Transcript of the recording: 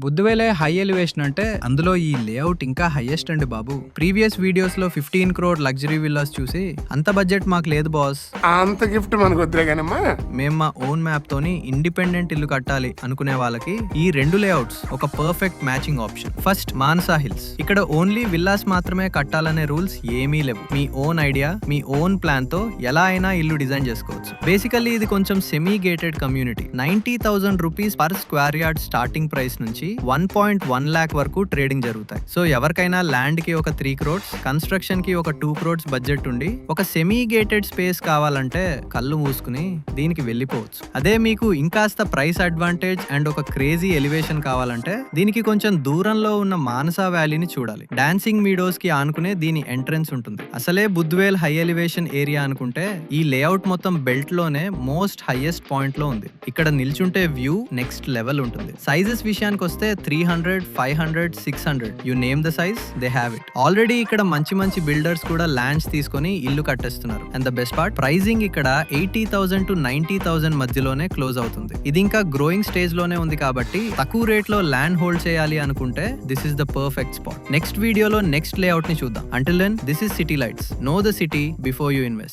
బుద్ధువేలే high elevation అంటే అందులో ఈ లేఅవుట్ ఇంకా హైయెస్ట్ అండి బాబు. ప్రీవియస్ వీడియోస్ లో 15 crore లగ్జరీ విల్లాస్ చూసి అంత బడ్జెట్ మాకు లేదు బాస్, అంత గిఫ్ట్ మనకు వద్దులే కానమ్మా. మేము మా ఓన్ మ్యాప్ తోని ఇండిపెండెంట్ ఇల్లు కట్టాలి అనుకునే వాళ్ళకి ఈ రెండు లేఅవుట్స్ ఒక perfect matching option. First Manasa hills. ఇక్కడ ఓన్లీ విల్లాస్ మాత్రమే కట్టాలనే రూల్స్ ఏమీ లేవు. మీ ఓన్ ఐడియా, మీ ఓన్ ప్లాన్ తో ఎలా అయినా ఇల్లు డిజైన్ చేసుకోవచ్చు. బేసికల్లీ ఇది కొంచెం semi gated community. 90,000 rupees per square yard starting price నుంచి 1.1 lakh వరకు ట్రేడింగ్ జరుగుతాయి. సో ఎవరికైనా ల్యాండ్ కి ఒక 3 crores, కన్స్ట్రక్షన్ కి ఒక 2 crores బడ్జెట్ ఉండి ఒక సెమీ గేటెడ్ స్పేస్ కావాలంటే కళ్ళు మూసుకుని దీనికి వెళ్ళిపోవచ్చు. అదే మీకు ఇంకాస్త ప్రైస్ అడ్వాంటేజ్ అండ్ ఒక క్రేజీ ఎలివేషన్ కావాలంటే దీనికి కొంచెం దూరంలో ఉన్న మానసా వ్యాలీని చూడాలి. డాన్సింగ్ మీడోస్ కి ఆనుకునే దీని ఎంట్రన్స్ ఉంటుంది. అసలే బుద్వేల్ హై ఎలివేషన్ ఏరియా అనుకుంటే ఈ లేఅవుట్ మొత్తం బెల్ట్ లోనే మోస్ట్ హైయెస్ట్ పాయింట్ లో ఉంది. ఇక్కడ నిల్చుంటే వ్యూ నెక్స్ట్ లెవెల్ ఉంటుంది. సైజెస్ విషయానికి వస్తే 300, 500, 600 you name the size, they have it. Already ఇక్కడ మంచి బిల్డర్స్ కూడా ల్యాండ్స్ తీసుకొని ఇల్లు కట్టేస్తున్నారు. And the best part, pricing ఇక్కడ 80,000 to 90,000 మధ్యలోనే క్లోజ్ అవుతుంది. ఇది ఇంకా గ్రోయింగ్ స్టేజ్ లోనే ఉంది కాబట్టి తక్కువ రేట్ లో ల్యాండ్ హోల్డ్ చేయాలి అనుకుంటే this is the perfect spot. Next వీడియోలో నెక్స్ట్ లేఅవుట్ ని చూద్దాం. Until then, this is city lights. Know the city before you invest.